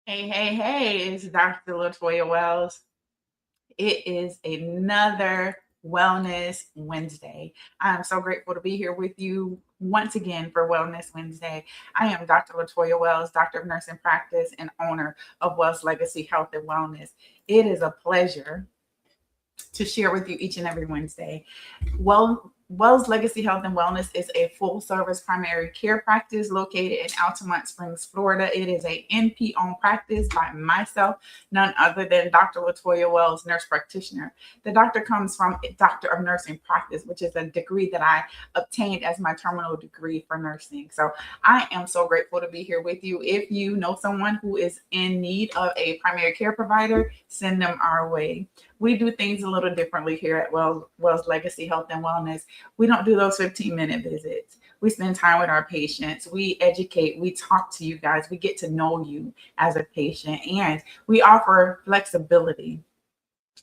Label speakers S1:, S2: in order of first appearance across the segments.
S1: Hey, it's Dr. Latoya Wells. It is another Wellness Wednesday. I'm so grateful to be here with you once again for Wellness Wednesday. I am Dr. Latoya Wells, Doctor of Nursing Practice and owner of Wells Legacy Health and Wellness. It is a pleasure to share with you each and every Wednesday. Wells Legacy Health and Wellness is a full service primary care practice located in Altamont Springs, Florida. It is a NP owned practice by myself, none other than Dr. Latoya Wells, nurse practitioner. The doctor comes from Doctor of Nursing Practice, which is a degree that I obtained as my terminal degree for nursing. So I am so grateful to be here with you. If you know someone who is in need of a primary care provider, send them our way. We do things a little differently here at Wells Legacy Health and Wellness. We don't do those 15-minute visits. We spend time with our patients. We educate. We talk to you guys. We get to know you as a patient. And we offer flexibility.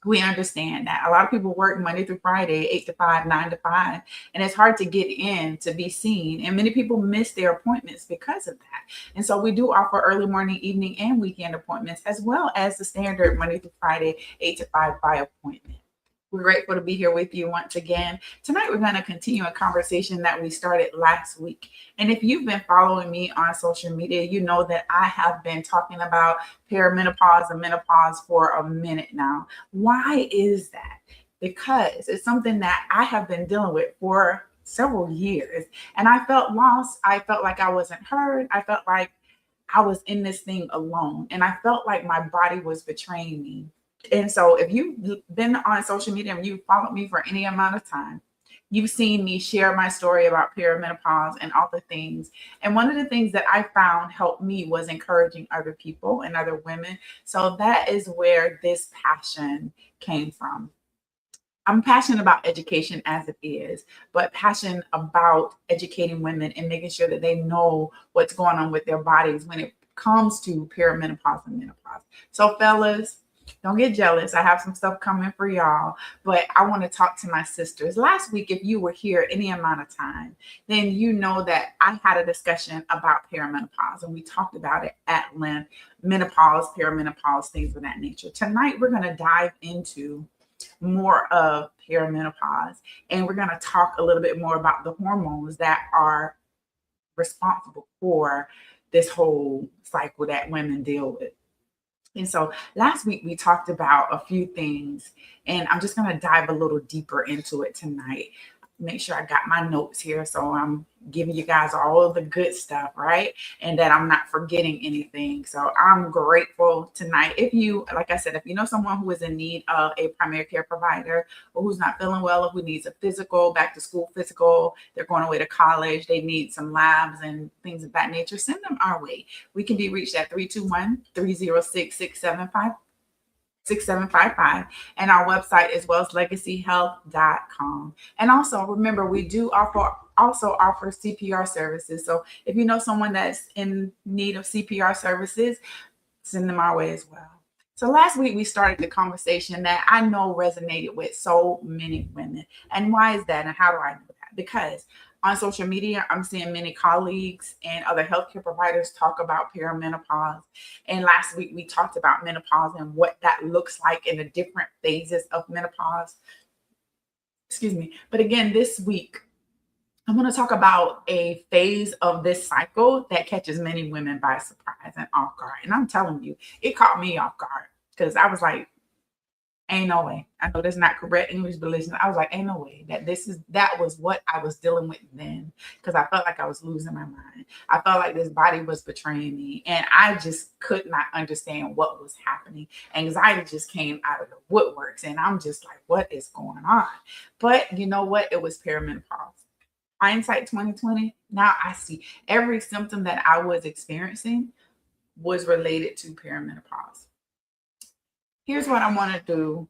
S1: We understand that a lot of people work Monday through Friday, 8 to 5, 9 to 5, and it's hard to get in to be seen. And many people miss their appointments because of that. And so we do offer early morning, evening, and weekend appointments, as well as the standard Monday through Friday, 8 to 5 by appointment. We're grateful to be here with you once again. Tonight, we're going to continue a conversation that we started last week. And if you've been following me on social media, you know that I have been talking about perimenopause and menopause for a minute now. Why is that? Because it's something that I have been dealing with for several years. And I felt lost. I felt like I wasn't heard. I felt like I was in this thing alone. And I felt like my body was betraying me. And so if you've been on social media and you've followed me for any amount of time, you've seen me share my story about perimenopause and all the things. And one of the things that I found helped me was encouraging other people and other women. So that is where this passion came from. I'm passionate about education as it is, but passionate about educating women and making sure that they know what's going on with their bodies when it comes to perimenopause and menopause. So fellas, don't get jealous. I have some stuff coming for y'all, but I want to talk to my sisters. Last week, if you were here any amount of time, then you know that I had a discussion about perimenopause and we talked about it at length, menopause, perimenopause, things of that nature. Tonight, we're going to dive into more of perimenopause and we're going to talk a little bit more about the hormones that are responsible for this whole cycle that women deal with. And so last week we talked about a few things, and I'm just going to dive a little deeper into it tonight. Make sure I got my notes here so I'm giving you guys all of the good stuff, right? And that I'm not forgetting anything. So I'm grateful tonight. If you, like I said, if you know someone who is in need of a primary care provider or who's not feeling well or who needs a physical, back to school physical, they're going away to college, they need some labs and things of that nature, send them our way. We can be reached at 321-306-6755. And our website is wellslegacyhealth.com. And also remember, we do also offer CPR services. So if you know someone that's in need of CPR services, send them our way as well. So last week we started the conversation that I know resonated with so many women. And why is that? And how do I know that? Because on social media, I'm seeing many colleagues and other healthcare providers talk about perimenopause. And last week we talked about menopause and what that looks like in the different phases of menopause. Excuse me. But again, this week, I'm going to talk about a phase of this cycle that catches many women by surprise and off guard. And I'm telling you, it caught me off guard because I was like, ain't no way. I know that's not correct English, but listen, I was like, ain't no way that was what I was dealing with then, because I felt like I was losing my mind. I felt like this body was betraying me, and I just could not understand what was happening. Anxiety just came out of the woodworks, and I'm just like, what is going on? But you know what? It was perimenopause. Hindsight 2020. Now I see every symptom that I was experiencing was related to perimenopause. Here's what I want to do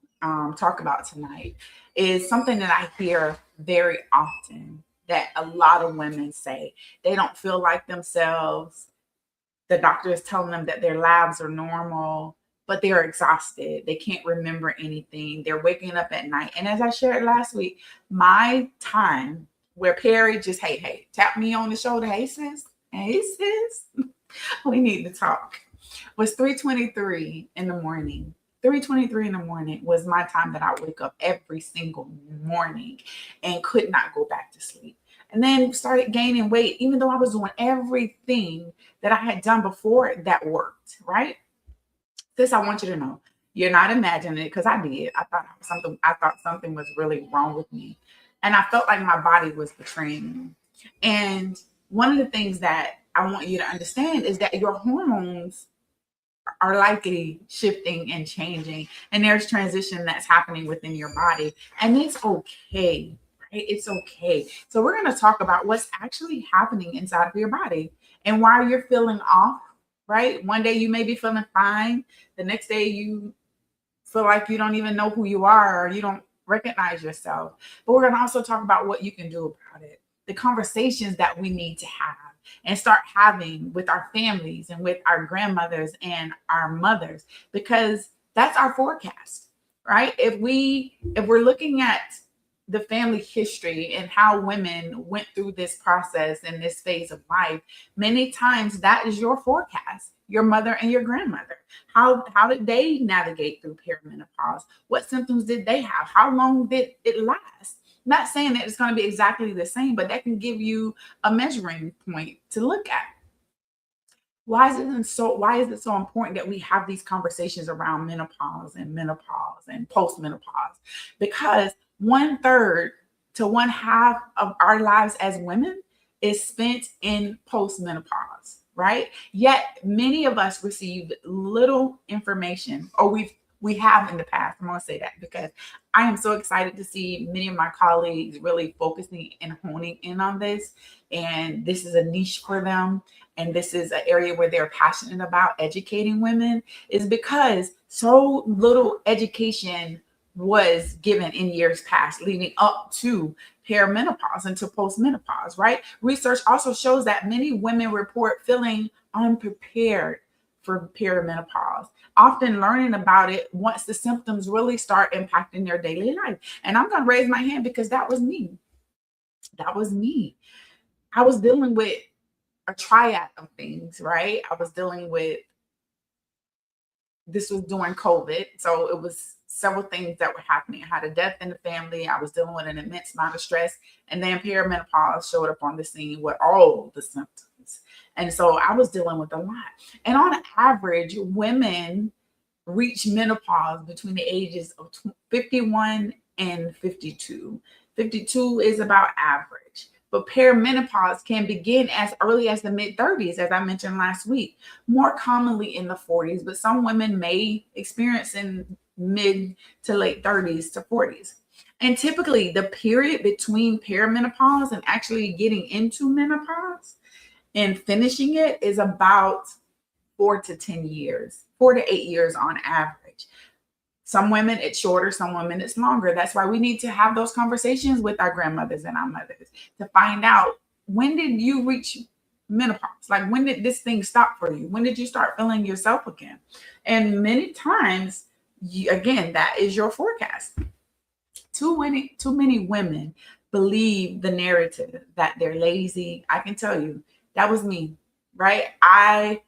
S1: talk about tonight is something that I hear very often that a lot of women say. They don't feel like themselves. The doctor is telling them that their labs are normal, but they're exhausted. They can't remember anything. They're waking up at night. And as I shared last week, my time where Perry just, hey, tap me on the shoulder. Hey, sis. We need to talk. was 3:23 in the morning. 3:23 in the morning was my time that I wake up every single morning and could not go back to sleep. And then started gaining weight, even though I was doing everything that I had done before that worked, right? This I want you to know. You're not imagining it because I did. I thought something was really wrong with me. And I felt like my body was betraying me. And one of the things that I want you to understand is that your hormones are likely shifting and changing, and there's transition that's happening within your body, and it's okay. Right? It's okay. So we're going to talk about what's actually happening inside of your body and why you're feeling off. Right? One day you may be feeling fine, the next day you feel like you don't even know who you are or you don't recognize yourself. But we're going to also talk about what you can do about it, the conversations that we need to have and start having with our families and with our grandmothers and our mothers, because that's our forecast, right? If we're looking at the family history and how women went through this process and this phase of life, many times that is your forecast, your mother and your grandmother. How did they navigate through perimenopause? What symptoms did they have? How long did it last? Not saying that it's going to be exactly the same, but that can give you a measuring point to look at. Why is it so important that we have these conversations around menopause and postmenopause? Because one third to one half of our lives as women is spent in postmenopause, right? Yet many of us received little information, or we have in the past. I'm going to say that because I am so excited to see many of my colleagues really focusing and honing in on this. And this is a niche for them. And this is an area where they're passionate about educating women, is because so little education was given in years past leading up to perimenopause and to postmenopause, right? Research also shows that many women report feeling unprepared for perimenopause, often learning about it once the symptoms really start impacting their daily life. And I'm going to raise my hand because that was me. That was me. I was dealing with a triad of things, right? I was dealing with, this was during COVID. So it was several things that were happening. I had a death in the family. I was dealing with an immense amount of stress. And then perimenopause showed up on the scene with all the symptoms. And so I was dealing with a lot. And on average, women reach menopause between the ages of 51 and 52. 52 is about average. But perimenopause can begin as early as the mid 30s, as I mentioned last week, more commonly in the 40s, but some women may experience in mid to late 30s to 40s. And typically, the period between perimenopause and actually getting into menopause and finishing it is about 4 to 10 years, 4 to 8 years on average. Some women it's shorter, some women it's longer. That's why we need to have those conversations with our grandmothers and our mothers to find out, when did you reach menopause? Like, when did this thing stop for you? When did you start feeling yourself again? And many times, again, that is your forecast. Too many women believe the narrative that they're lazy. I can tell you that was me, right? I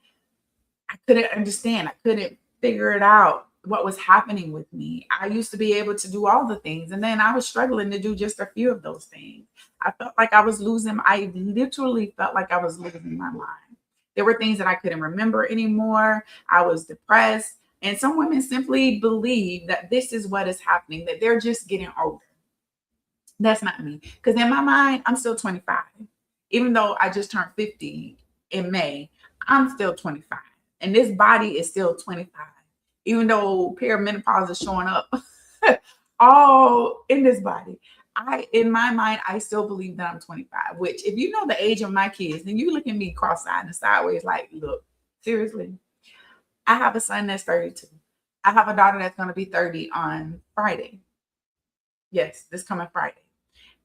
S1: couldn't understand. I couldn't figure it out what was happening with me. I used to be able to do all the things, and then I was struggling to do just a few of those things. I literally felt like I was losing my mind. There were things that I couldn't remember anymore. I was depressed. And some women simply believe that this is what is happening, that they're just getting older. That's not me. Because in my mind, I'm still 25. Even though I just turned 50 in May, I'm still 25. And this body is still 25. Even though perimenopause is showing up all in this body. In my mind, I still believe that I'm 25, which, if you know the age of my kids, then you look at me cross-eyed and sideways like, look, seriously. I have a son that's 32. I have a daughter that's going to be 30 on Friday. Yes, this coming Friday.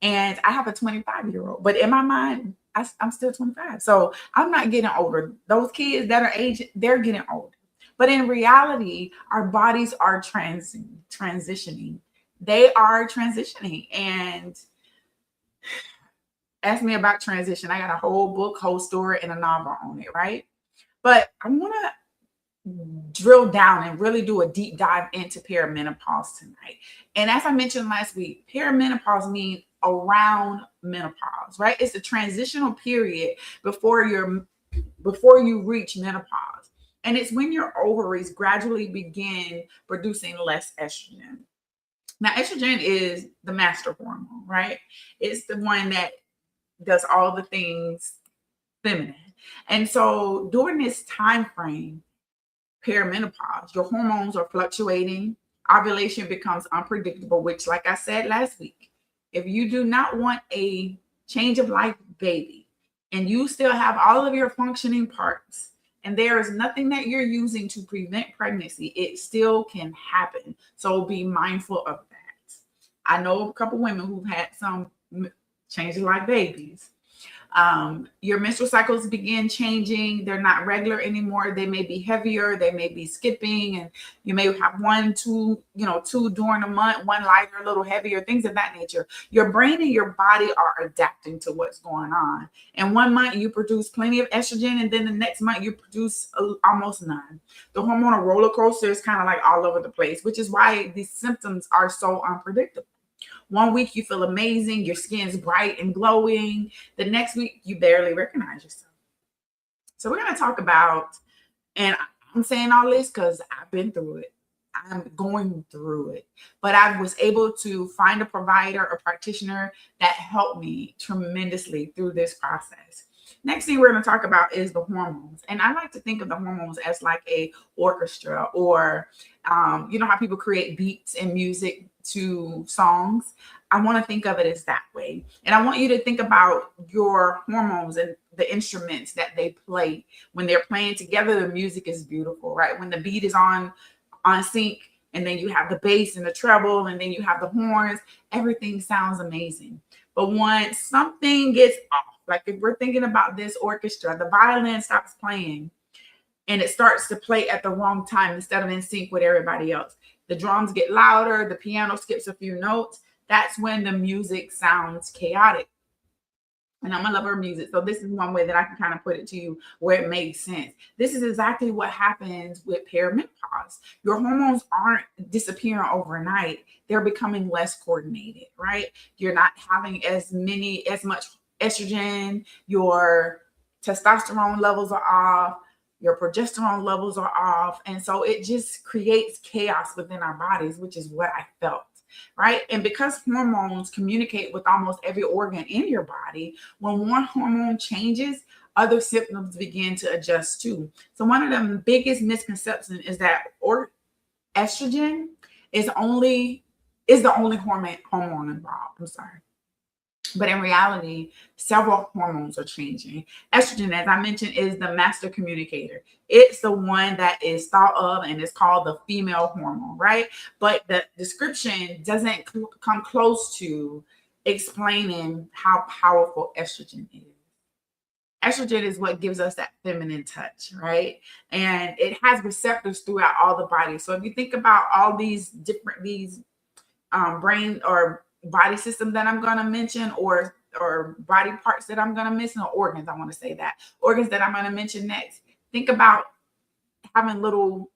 S1: And I have a 25-year-old, but in my mind, I'm still 25. So I'm not getting older. Those kids that are aged, they're getting older. But in reality, our bodies are transitioning. They are transitioning. And ask me about transition. I got a whole book, whole story, and a novel on it, right? But I want to drill down and really do a deep dive into perimenopause tonight. And as I mentioned last week, perimenopause means around menopause, right? It's a transitional period before you reach menopause. And it's when your ovaries gradually begin producing less estrogen. Now, estrogen is the master hormone, right? It's the one that does all the things feminine. And so during this time frame, perimenopause, your hormones are fluctuating, ovulation becomes unpredictable, which, like I said last week, if you do not want a change of life baby and you still have all of your functioning parts and there is nothing that you're using to prevent pregnancy, it still can happen. So be mindful of that. I know a couple women who've had some change of life babies. Your menstrual cycles begin changing. They're not regular anymore. They may be heavier. They may be skipping, and you may have two during a month, one lighter, a little heavier, things of that nature. Your brain and your body are adapting to what's going on. And one month you produce plenty of estrogen, and then the next month you produce almost none. The hormonal roller coaster is kind of like all over the place, which is why these symptoms are so unpredictable. One week you feel amazing, your skin's bright and glowing. The next week you barely recognize yourself. So we're going to talk about, and I'm saying all this because I've been through it. I'm going through it. But I was able to find a provider, a practitioner that helped me tremendously through this process. Next thing we're going to talk about is the hormones. And I like to think of the hormones as like a orchestra, or you know how people create beats and music to songs. I want to think of it as that way. And I want you to think about your hormones and the instruments that they play. When they're playing together, the music is beautiful, right? When the beat is on sync, and then you have the bass and the treble, and then you have the horns, everything sounds amazing. But once something gets off, like if we're thinking about this orchestra, the violin stops playing and it starts to play at the wrong time instead of in sync with everybody else. The drums get louder, the piano skips a few notes. That's when the music sounds chaotic. And I'm a lover of music, so this is one way that I can kind of put it to you where it makes sense. This is exactly what happens with perimenopause. Your hormones aren't disappearing overnight. They're becoming less coordinated, right? You're not having as much estrogen. Your testosterone levels are off. Your progesterone levels are off. And so it just creates chaos within our bodies, which is what I felt. Right. And because hormones communicate with almost every organ in your body, when one hormone changes, other symptoms begin to adjust too. So one of the biggest misconceptions is that estrogen is the only hormone involved. I'm sorry. But in reality, several hormones are changing. Estrogen, as I mentioned, is the master communicator. It's the one that is thought of and is called the female hormone, right? But the description doesn't come close to explaining how powerful estrogen is. Estrogen is what gives us that feminine touch, right? And it has receptors throughout all the body. So if you think about all these brain or body systems that I'm going to mention, or body parts that I'm going to mention, or organs, I want to say that, organs that I'm going to mention next, think about having little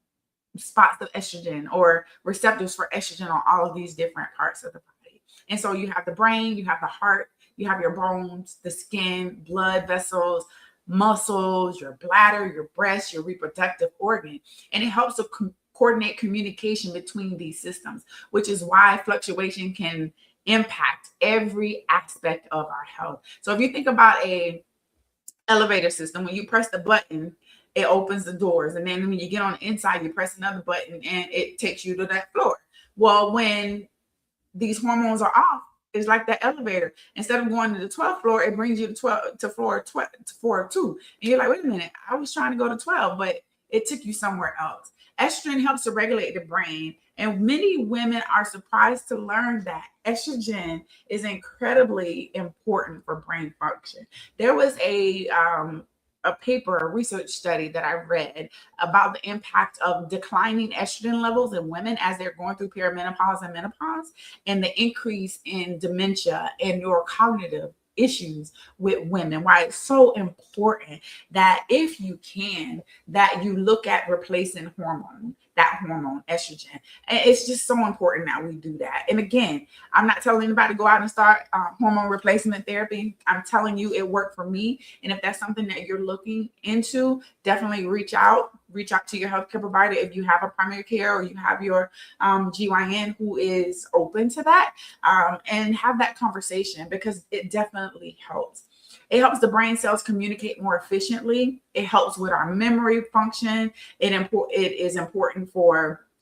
S1: spots of estrogen or receptors for estrogen on all of these different parts of the body. And so you have the brain, you have the heart, you have your bones, the skin, blood vessels, muscles, your bladder, your breast, your reproductive organ. And it helps to coordinate communication between these systems, which is why fluctuation can impact every aspect of our health. So if you think about a elevator system, when you press the button, it opens the doors. And then when you get on the inside, you press another button and it takes you to that floor. Well, when these hormones are off, it's like that elevator. Instead of going to the 12th floor, it brings you to floor 2. And you're like, wait a minute, I was trying to go to 12, but it took you somewhere else. Estrogen helps to regulate the brain. And many women are surprised to learn that estrogen is incredibly important for brain function. There was a paper, a research study that I read about the impact of declining estrogen levels in women as they're going through perimenopause and menopause, and the increase in dementia and neurocognitive issues with women, why it's so important that if you can, that you look at replacing that hormone estrogen. And it's just so important that we do that. And again, I'm not telling anybody to go out and start hormone replacement therapy. I'm telling you it worked for me. And if that's something that you're looking into, definitely reach out to your healthcare provider if you have a primary care or you have your GYN who is open to that, and have that conversation, because it definitely helps. It helps the brain cells communicate more efficiently. It helps with our memory function. It is important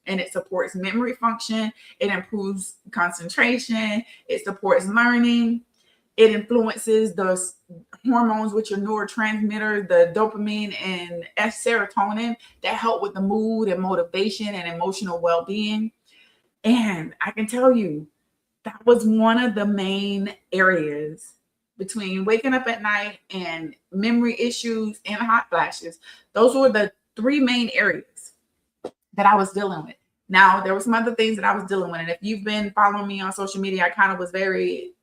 S1: and it supports memory function. It improves concentration. It supports learning. It influences those hormones, which are neurotransmitters, the dopamine and serotonin, that help with the mood and motivation and emotional well-being. And I can tell you, that was one of the main areas between waking up at night and memory issues and hot flashes. Those were the three main areas that I was dealing with. Now, there were some other things that I was dealing with. And if you've been following me on social media, I kind of was very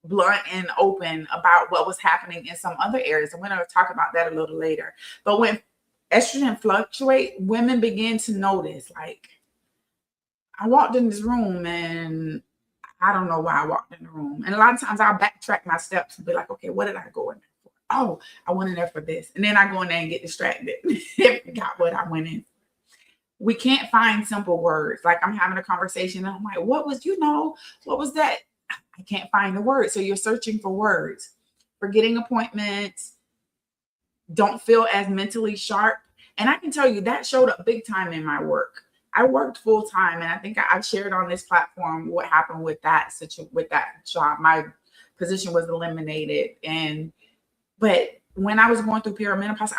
S1: blunt and open about what was happening in some other areas. I'm going to talk about that a little later. But when estrogen fluctuates, women begin to notice, like, I walked in this room and I don't know why I walked in the room. And a lot of times I'll backtrack my steps and be like, okay, what did I go in there for? Oh, I went in there for this. And then I go in there and get distracted and forgot what I went in. We can't find simple words. Like, I'm having a conversation and I'm like, what was that? I can't find the word. So you're searching for words. Forgetting appointments, don't feel as mentally sharp. And I can tell you that showed up big time in my work. I worked full time, and I think I've shared on this platform what happened with that job. My position was eliminated, but when I was going through perimenopause,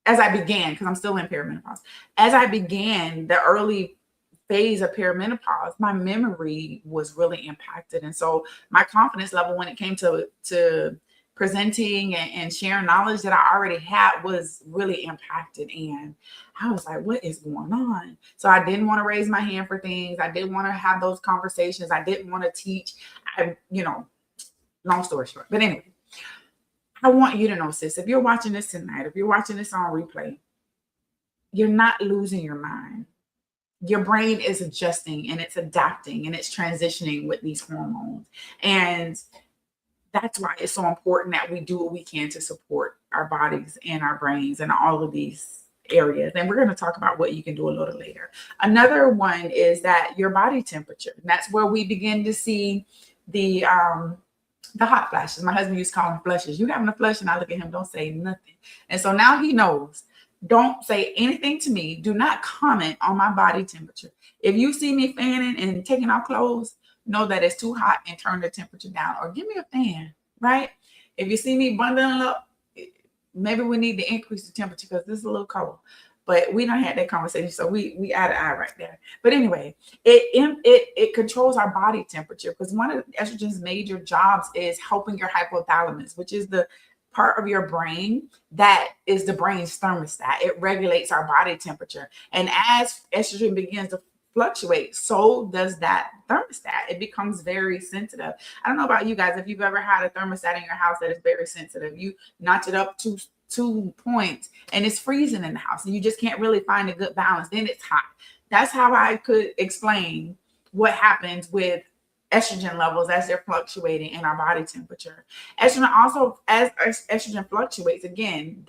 S1: as I began, because I'm still in perimenopause, as I began the early phase of perimenopause, my memory was really impacted, and so my confidence level when it came to presenting and sharing knowledge that I already had was really impacted. And I was like, what is going on? So I didn't want to raise my hand for things. I didn't want to have those conversations. I didn't want to teach. Long story short. But anyway, I want you to know, sis, if you're watching this tonight, if you're watching this on replay, you're not losing your mind. Your brain is adjusting and it's adapting and it's transitioning with these hormones. And that's why it's so important that we do what we can to support our bodies and our brains and all of these areas. And we're going to talk about what you can do a little later. Another one is that your body temperature. And that's where we begin to see the hot flashes. My husband used to call them flushes. You having a flush? And I look at him, don't say nothing. And so now he knows. Don't say anything to me. Do not comment on my body temperature. If you see me fanning and taking off clothes, know that it's too hot and turn the temperature down, or give me a fan, right? If you see me bundling up, maybe we need to increase the temperature because this is a little cold. But we don't have that conversation, so we add an eye right there. But anyway, it controls our body temperature, because one of estrogen's major jobs is helping your hypothalamus, which is the part of your brain that is the brain's thermostat. It regulates our body temperature. And as estrogen begins to fluctuate, so does that thermostat. It becomes very sensitive. I don't know about you guys, if you've ever had a thermostat in your house that is very sensitive. You notch it up to 2 points and it's freezing in the house and you just can't really find a good balance. Then it's hot. That's how I could explain what happens with estrogen levels as they're fluctuating in our body temperature. Estrogen also, as estrogen fluctuates, again,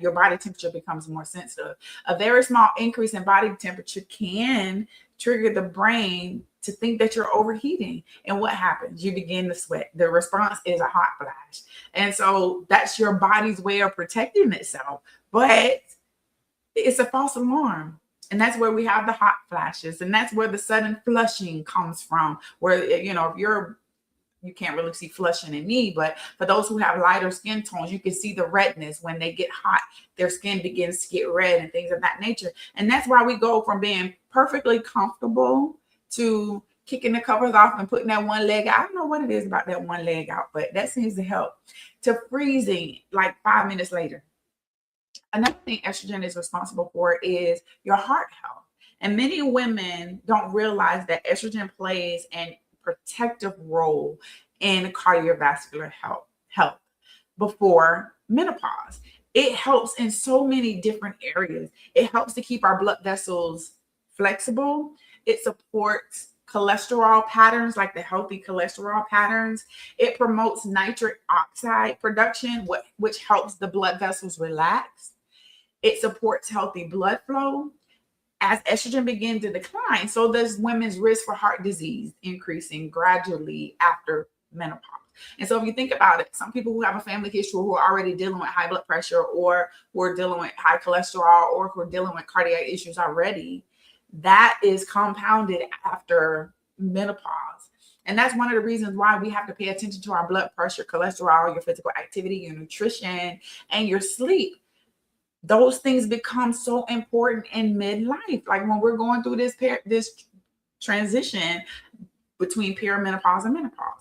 S1: your body temperature becomes more sensitive. A very small increase in body temperature can trigger the brain to think that you're overheating. And what happens? You begin to sweat. The response is a hot flash. And so that's your body's way of protecting itself. But it's a false alarm. And that's where we have the hot flashes. And that's where the sudden flushing comes from, where, if you can't really see flushing in me, but for those who have lighter skin tones, you can see the redness when they get hot. Their skin begins to get red and things of that nature. And that's why we go from being perfectly comfortable to kicking the covers off and putting that one leg out. I don't know what it is about that one leg out, but that seems to help, to freezing like 5 minutes later. Another thing estrogen is responsible for is your heart health. And many women don't realize that estrogen plays an protective role in cardiovascular health before menopause. It helps in so many different areas. It helps to keep our blood vessels flexible. It supports cholesterol patterns, like the healthy cholesterol patterns. It promotes nitric oxide production, which helps the blood vessels relax. It supports healthy blood flow. As estrogen begins to decline, so does women's risk for heart disease increasing gradually after menopause. And so if you think about it, some people who have a family history who are already dealing with high blood pressure, or who are dealing with high cholesterol, or who are dealing with cardiac issues already, that is compounded after menopause. And that's one of the reasons why we have to pay attention to our blood pressure, cholesterol, your physical activity, your nutrition, and your sleep. Those things become so important in midlife. Like when we're going through this transition between perimenopause and menopause.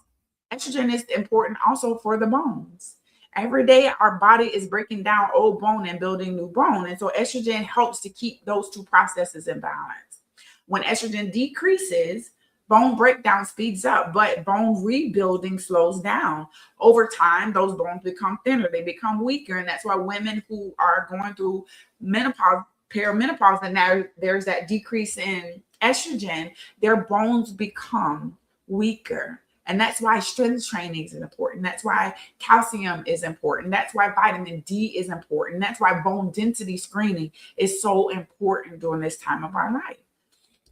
S1: Estrogen is important also for the bones. Every day, our body is breaking down old bone and building new bone. And so estrogen helps to keep those two processes in balance. When estrogen decreases, bone breakdown speeds up, but bone rebuilding slows down. Over time, those bones become thinner, they become weaker. And that's why women who are going through menopause, perimenopause, and now there's that decrease in estrogen, their bones become weaker. And that's why strength training is important. That's why calcium is important. That's why vitamin D is important. That's why bone density screening is so important during this time of our life.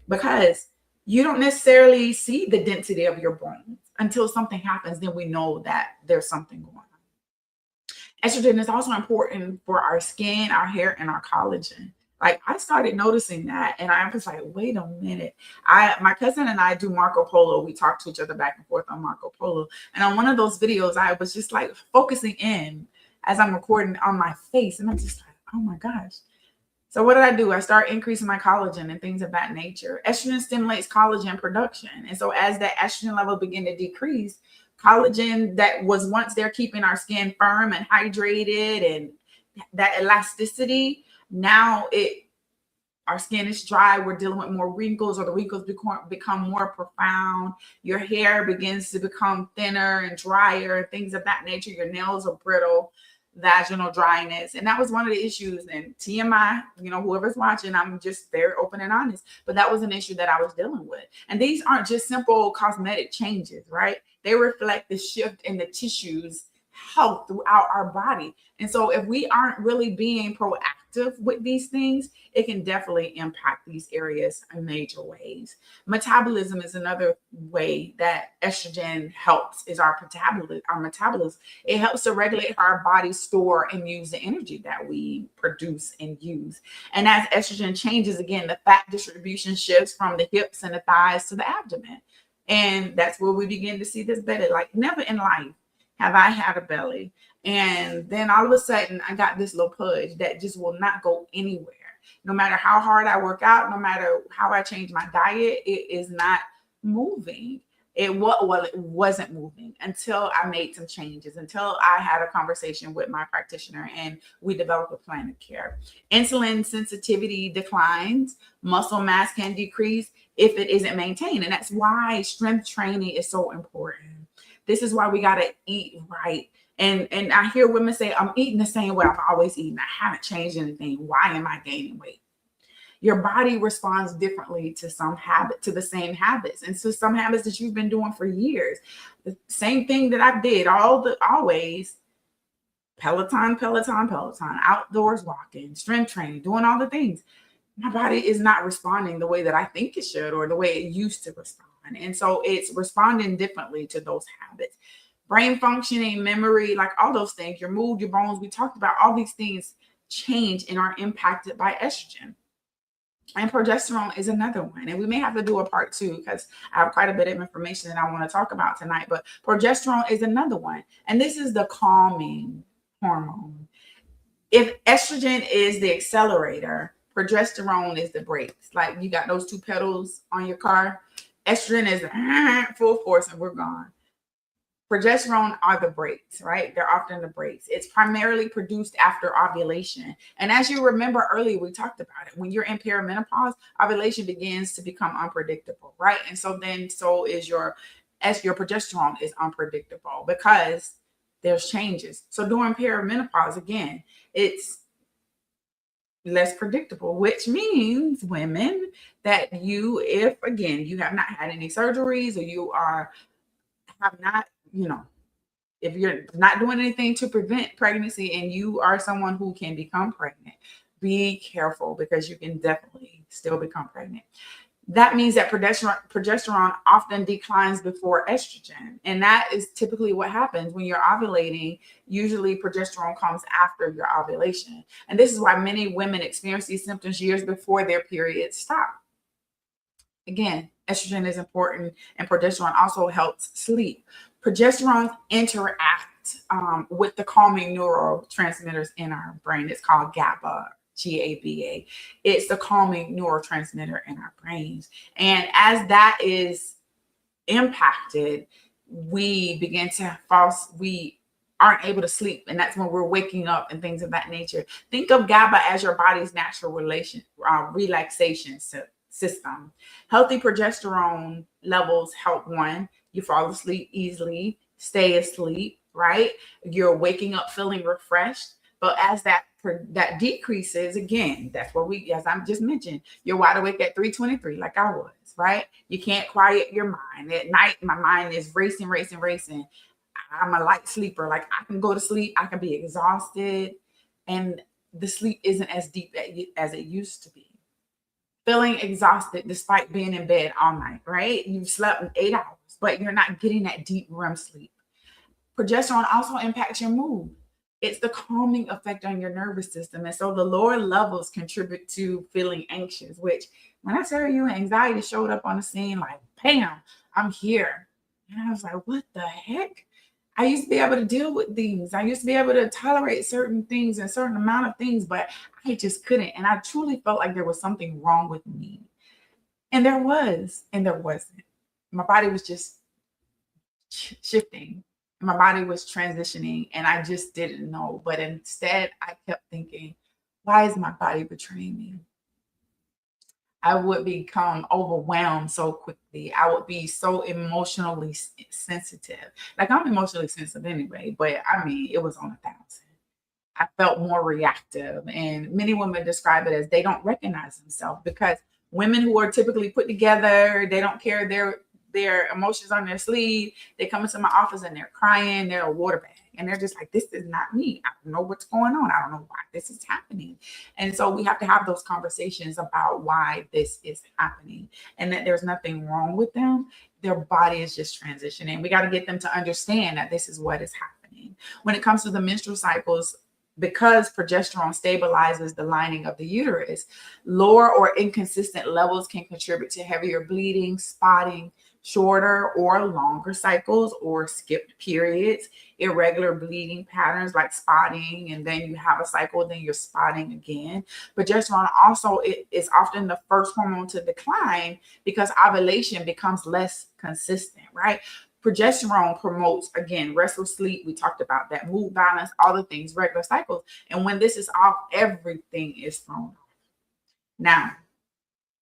S1: Because you don't necessarily see the density of your bones until something happens. Then we know that there's something going on. Estrogen is also important for our skin, our hair, and our collagen. Like I started noticing that, and I was like, wait a minute. My cousin and I do Marco Polo. We talk to each other back and forth on Marco Polo. And on one of those videos, I was just like focusing in as I'm recording on my face. And I'm just like, oh my gosh. So what did I do? I start increasing my collagen and things of that nature. Estrogen stimulates collagen production. And so as that estrogen level begin to decrease, collagen that was once there keeping our skin firm and hydrated and that elasticity, now our skin is dry. We're dealing with more wrinkles, or the wrinkles become more profound. Your hair begins to become thinner and drier, things of that nature. Your nails are brittle, vaginal dryness. And that was one of the issues. And TMI, whoever's watching, I'm just very open and honest. But that was an issue that I was dealing with. And these aren't just simple cosmetic changes, right? They reflect the shift in the tissues health throughout our body. And so if we aren't really being proactive with these things, it can definitely impact these areas in major ways. Metabolism is another way that estrogen helps, is our metabolism. It helps to regulate how our body store and use the energy that we produce and use. And as estrogen changes, again, the fat distribution shifts from the hips and the thighs to the abdomen. And that's where we begin to see this belly. Like never in life have I had a belly. And then all of a sudden I got this little pudge that just will not go anywhere. No matter how hard I work out, no matter how I change my diet, it is not moving. It wasn't moving until I made some changes, until I had a conversation with my practitioner and we developed a plan of care. Insulin sensitivity declines, muscle mass can decrease if it isn't maintained. And that's why strength training is so important. This is why we got to eat right. And I hear women say, I'm eating the same way I've always eaten. I haven't changed anything. Why am I gaining weight? Your body responds differently to the same habits. And so some habits that you've been doing for years, the same thing that I did always, Peloton, outdoors walking, strength training, doing all the things. My body is not responding the way that I think it should, or the way it used to respond. And so it's responding differently to those habits. Brain functioning, memory, like all those things, your mood, your bones, we talked about all these things change and are impacted by estrogen. And progesterone is another one. And we may have to do a part 2 because I have quite a bit of information that I want to talk about tonight. But progesterone is another one. And this is the calming hormone. If estrogen is the accelerator, progesterone is the brakes. Like you got those 2 pedals on your car. Estrogen is full force and we're gone. Progesterone are the brakes, right? They're often the brakes. It's primarily produced after ovulation. And as you remember earlier, we talked about it. When you're in perimenopause, ovulation begins to become unpredictable, right? And so is your as your progesterone is unpredictable because there's changes. So during perimenopause, again, it's less predictable, which means women that if again you have not had any surgeries or you have not, if you're not doing anything to prevent pregnancy and you are someone who can become pregnant, be careful because you can definitely still become pregnant. That means that progesterone often declines before estrogen. And that is typically what happens when you're ovulating. Usually progesterone comes after your ovulation. And this is why many women experience these symptoms years before their periods stop. Again, estrogen is important, and progesterone also helps sleep. Progesterone interact with the calming neurotransmitters in our brain. It's called GABA, GABA. It's the calming neurotransmitter in our brains. And as that is impacted, we begin to we aren't able to sleep. And that's when we're waking up and things of that nature. Think of GABA as your body's natural relaxation system. Healthy progesterone levels help you fall asleep easily, stay asleep, right? You're waking up feeling refreshed. But as that decreases, again, that's where as I just mentioned, you're wide awake at 3:23, like I was, right? You can't quiet your mind. At night, my mind is racing. I'm a light sleeper. Like I can go to sleep, I can be exhausted, and the sleep isn't as deep as it used to be. Feeling exhausted despite being in bed all night, right? You've slept 8 hours, but you're not getting that deep REM sleep. Progesterone also impacts your mood. It's the calming effect on your nervous system. And so the lower levels contribute to feeling anxious, which when I tell you anxiety showed up on the scene, like, bam, I'm here. And I was like, what the heck? I used to be able to deal with things. I used to be able to tolerate certain things and certain amount of things, but I just couldn't. And I truly felt like there was something wrong with me. And there was, and there wasn't. My body was just shifting. My body was transitioning, and I just didn't know. But instead, I kept thinking, why is my body betraying me? I would become overwhelmed so quickly. I would be so emotionally sensitive. Like I'm emotionally sensitive anyway, but I mean, it was on 1,000. I felt more reactive, and many women describe it as they don't recognize themselves because women who are typically put together, they don't carry their emotions on their sleeve. They come into my office and they're crying, they're a water bag. And they're just like, this is not me. I don't know what's going on. I don't know why this is happening. And so we have to have those conversations about why this is happening and that there's nothing wrong with them. Their body is just transitioning. We got to get them to understand that this is what is happening. When it comes to the menstrual cycles, because progesterone stabilizes the lining of the uterus, lower or inconsistent levels can contribute to heavier bleeding, spotting, shorter or longer cycles or skipped periods, irregular bleeding patterns like spotting, and then you have a cycle, then you're spotting again. Progesterone also is often the first hormone to decline because ovulation becomes less consistent, right? Progesterone promotes, again, restful sleep. We talked about that, mood balance, all the things, regular cycles. And when this is off, everything is thrown off. Now,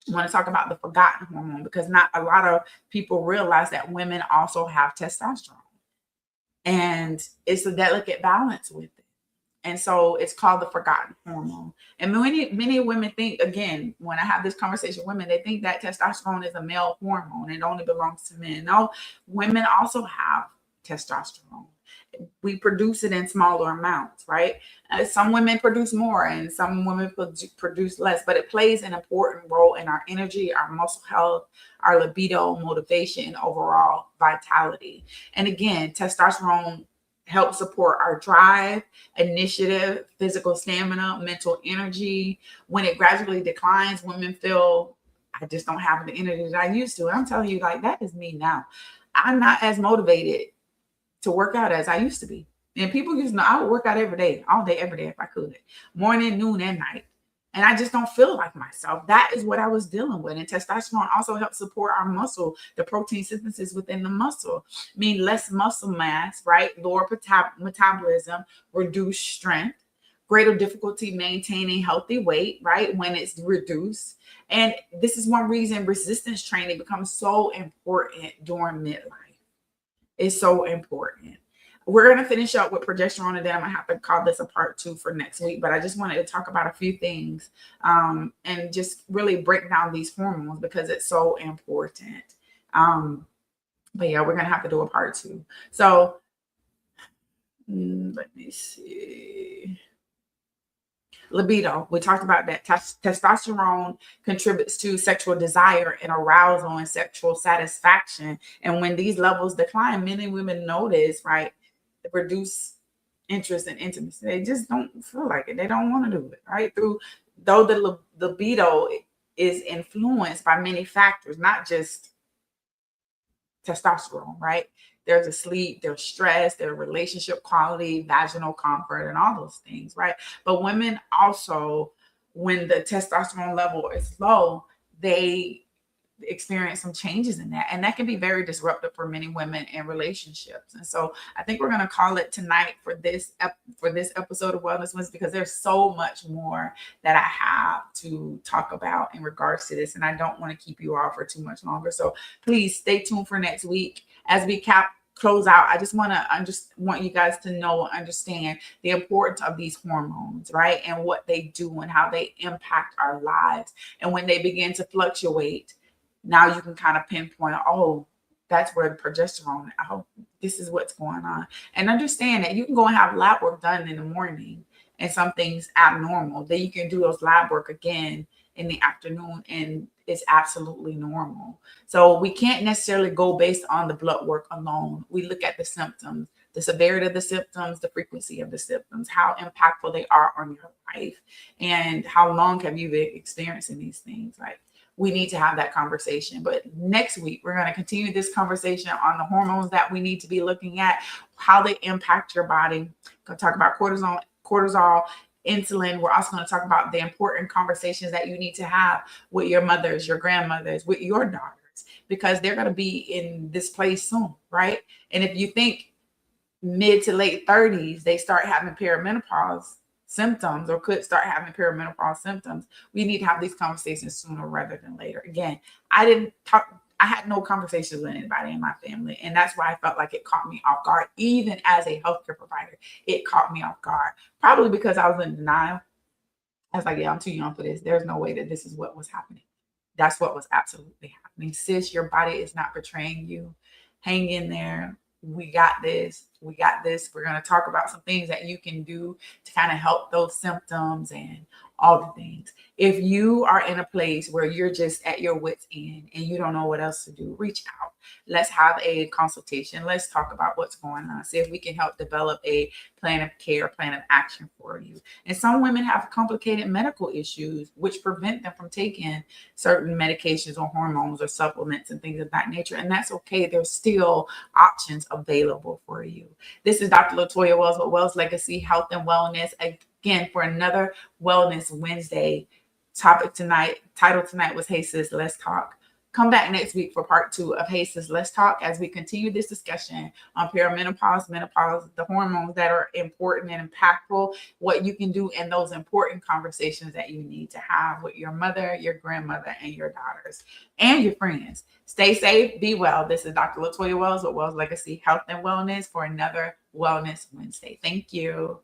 S1: I want to talk about the forgotten hormone because not a lot of people realize that women also have testosterone. And it's a delicate balance with it. And so it's called the forgotten hormone. And many women think, again, when I have this conversation with women, they think that testosterone is a male hormone. It only belongs to men. No, women also have testosterone. We produce it in smaller amounts, right? Some women produce more and some women produce less, but it plays an important role in our energy, our muscle health, our libido, motivation, and overall vitality. And again, testosterone helps support our drive, initiative, physical stamina, mental energy. When it gradually declines, women feel, I just don't have the energy that I used to. I'm telling you, like, that is me now. I'm not as motivated to work out as I used to be. And people used to know I would work out every day, all day, every day if I could, morning, noon, and night. And I just don't feel like myself. That is what I was dealing with. And testosterone also helps support our muscle, the protein synthesis within the muscle, mean less muscle mass, right? Lower metabolism, reduced strength, greater difficulty maintaining healthy weight, right? When it's reduced. And this is one reason resistance training becomes so important during midlife. is so important. We're going to finish up with progesterone, and then I'm going to have to call this a part 2 for next week. But I just wanted to talk about a few things and just really break down these hormones because it's so important. But yeah, we're going to have to do a part 2. So let me see. Libido. We talked about that. Testosterone contributes to sexual desire and arousal and sexual satisfaction. And when these levels decline, men and women notice, right, reduce interest in intimacy. They just don't feel like it. They don't want to do it, right? Though the libido is influenced by many factors, not just testosterone, right? There's a sleep, there's stress, there's relationship quality, vaginal comfort, and all those things, right? But women also, when the testosterone level is low, they experience some changes in that, and that can be very disruptive for many women in relationships. And so I think we're going to call it tonight for this episode of Wellness Wednesday, because there's so much more that I have to talk about in regards to this, and I don't want to keep you all for too much longer. So please stay tuned for next week as we close out. I just want you guys to know and understand the importance of these hormones, right? And what they do and how they impact our lives. And when they begin to fluctuate, now you can kind of pinpoint, oh, that's where the progesterone, oh, this is what's going on. And understand that you can go and have lab work done in the morning and something's abnormal. Then you can do those lab work again in the afternoon and it's absolutely normal. So we can't necessarily go based on the blood work alone. We look at the symptoms, the severity of the symptoms, the frequency of the symptoms, how impactful they are on your life, and how long have you been experiencing these things, right? We need to have that conversation. But next week, we're going to continue this conversation on the hormones that we need to be looking at, how they impact your body. We're going to talk about cortisol, insulin. We're also going to talk about the important conversations that you need to have with your mothers, your grandmothers, with your daughters, because they're going to be in this place soon, right? And if you think mid to late 30s, they start having perimenopause symptoms or could start having perimenopause symptoms, we need to have these conversations sooner rather than later. Again, I had no conversations with anybody in my family. And that's why I felt like it caught me off guard. Even as a healthcare provider, it caught me off guard. Probably because I was in denial. I was like, yeah, I'm too young for this. There's no way that this is what was happening. That's what was absolutely happening. Sis, your body is not betraying you. Hang in there. We got this. We got this. We're going to talk about some things that you can do to kind of help those symptoms and all the things. If you are in a place where you're just at your wit's end and you don't know what else to do, reach out. Let's have a consultation. Let's talk about what's going on. See if we can help develop a plan of care, plan of action for you. And some women have complicated medical issues which prevent them from taking certain medications or hormones or supplements and things of that nature. And that's okay. There's still options available for you. This is Dr. Latoya Wells with Wells Legacy Health and Wellness. Again, for another Wellness Wednesday title tonight was Hey Sis, Let's Talk. Come back next week for part 2 of Hey Sis, Let's Talk as we continue this discussion on perimenopause, menopause, the hormones that are important and impactful, what you can do in those important conversations that you need to have with your mother, your grandmother, and your daughters, and your friends. Stay safe, be well. This is Dr. Latoya Wells with Wells Legacy Health and Wellness for another Wellness Wednesday. Thank you.